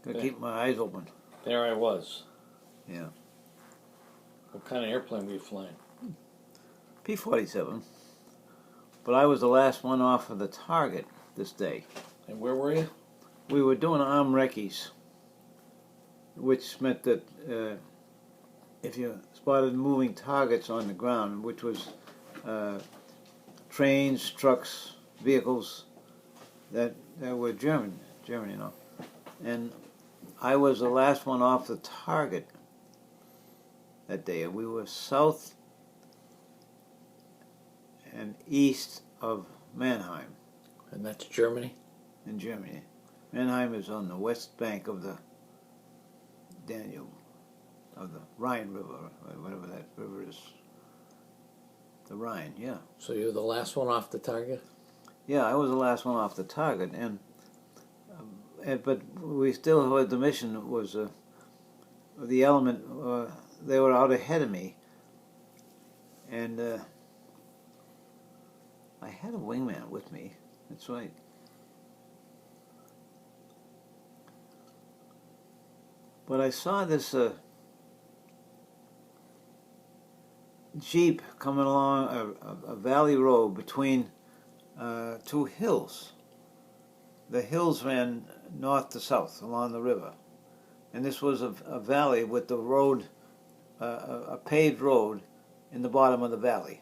Gotta keep my eyes open. There I was. Yeah. What kind of airplane were you flying? P-47. But I was the last one off of the target this day. And where were you? We were doing arm recce's, which meant that if you spotted moving targets on the ground, which was trains, trucks, vehicles that were German, you know. And I was the last one off the target that day. We were south and east of Mannheim. And that's Germany? In Germany. Mannheim is on the west bank of the Danube, of the Rhine River, or whatever that river is. The Rhine, yeah. So you were the last one off the target? Yeah, I was the last one off the target, but we still had the mission was the element. They were out ahead of me, and I had a wingman with me. That's right. But I saw this Jeep coming along a valley road between two hills. The hills ran north to south along the river. And this was a valley with the road, a paved road in the bottom of the valley.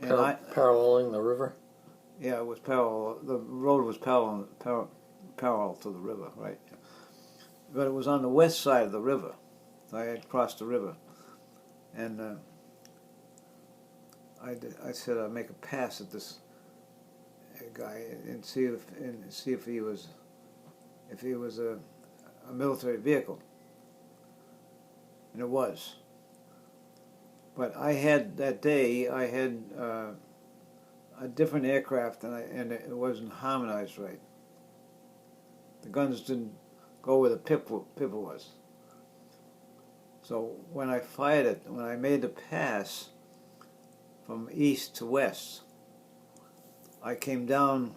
And paralleling the river? Yeah, it was parallel. The road was parallel to the river, right? But it was on the west side of the river. I had crossed the river, and I said I'd make a pass at this guy and see if he was a military vehicle, and it was. But I had that day a different aircraft, and it wasn't harmonized right. The guns didn't go where the pipper was. So when I fired it, when I made the pass from east to west, I came down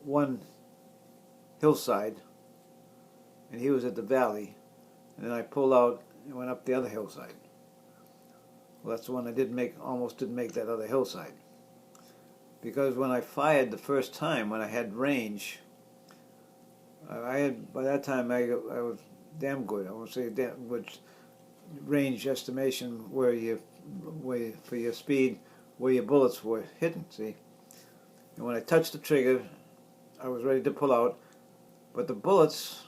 one hillside, and he was at the valley, and then I pulled out and went up the other hillside. Well, that's the one I almost didn't make that other hillside. Because when I fired the first time, when I had range, by that time I was damn good. I won't say damn good range estimation where for your speed, where your bullets were hitting. See, and when I touched the trigger, I was ready to pull out, but the bullets.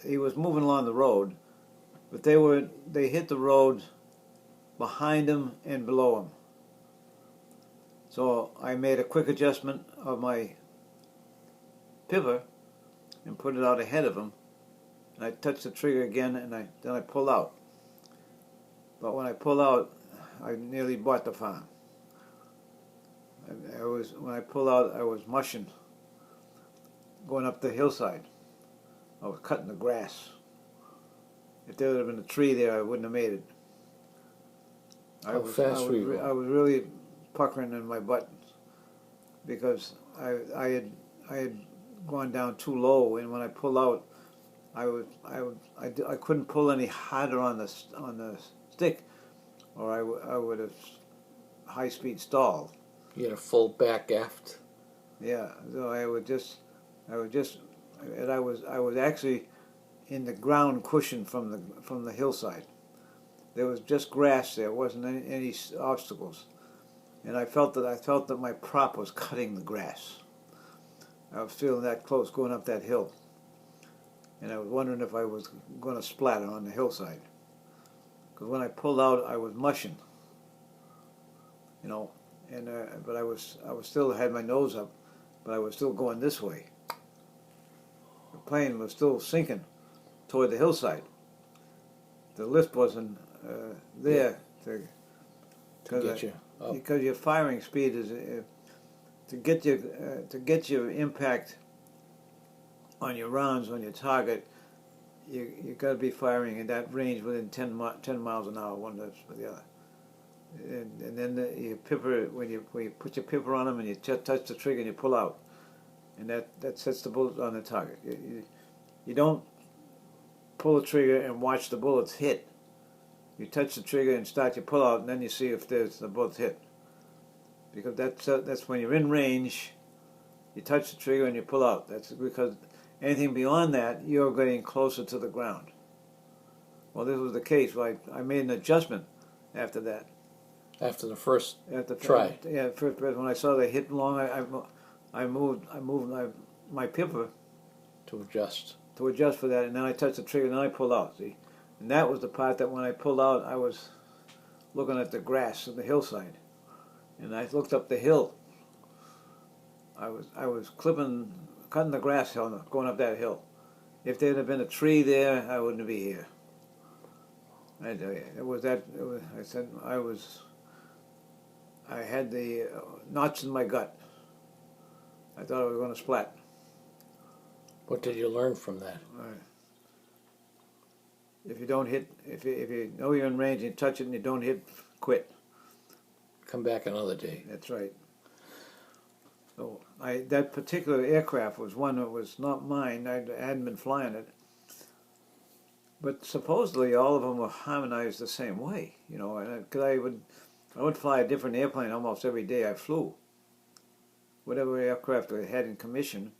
He was moving along the road, but they hit the road behind him and below him. So I made a quick adjustment of my pivot and put it out ahead of him, and I touched the trigger again, and then I pulled out. But when I pulled out, I nearly bought the farm. When I pulled out, I was mushing, going up the hillside. I was cutting the grass. If there would have been a tree there, I wouldn't have made it. I was really puckering in my buttons because I had gone down too low, and when I pulled out, I couldn't pull any harder on the stick, or I would have high speed stalled. You had a full back aft. Yeah, so I was actually in the ground cushion from the hillside. There was just grass there. Wasn't any obstacles, and I felt that my prop was cutting the grass. I was feeling that close going up that hill, and I was wondering if I was going to splatter on the hillside. Because when I pulled out, I was mushing, you know, and but I was still had my nose up, but I was still going this way. The plane was still sinking toward the hillside. The lift wasn't there to get you up. Because your firing speed is to get your impact on your rounds on your target. You got to be firing in that range within 10 miles an hour, one for the other. and then you pipper when you put your pipper on them and you touch the trigger and you pull out, and that sets the bullet on the target. You don't pull the trigger and watch the bullets hit. You touch the trigger and start your pull out, and then you see if the bullets hit. Because that's when you're in range. You touch the trigger and you pull out. That's because anything beyond that, you're getting closer to the ground. Well, this was the case. I made an adjustment after that. After the first After try. Yeah, first when I saw they hit long, I moved my pipper To adjust. to adjust for that, and then I touched the trigger and then I pulled out. See, and that was the part that when I pulled out, I was looking at the grass on the hillside, and I looked up the hill. I was cutting the grass hill, going up that hill. If there had been a tree there, I wouldn't be here. I tell you, I had the knots in my gut. I thought I was going to splat. What did you learn from that? If you don't hit, if you know you're in range and you touch it and you don't hit, quit. Come back another day. That's right. So that particular aircraft was one that was not mine. I hadn't been flying it. But supposedly all of them were harmonized the same way, you know. And because I would fly a different airplane almost every day I flew. Whatever aircraft I had in commission,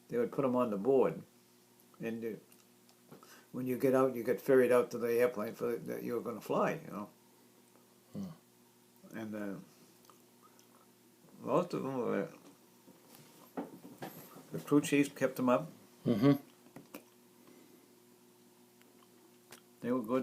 they would put them on the board, and when you get out, you get ferried out to the airplane that you were going to fly, you know. And most of them were, the crew chiefs kept them up. Mm-hmm. They were good.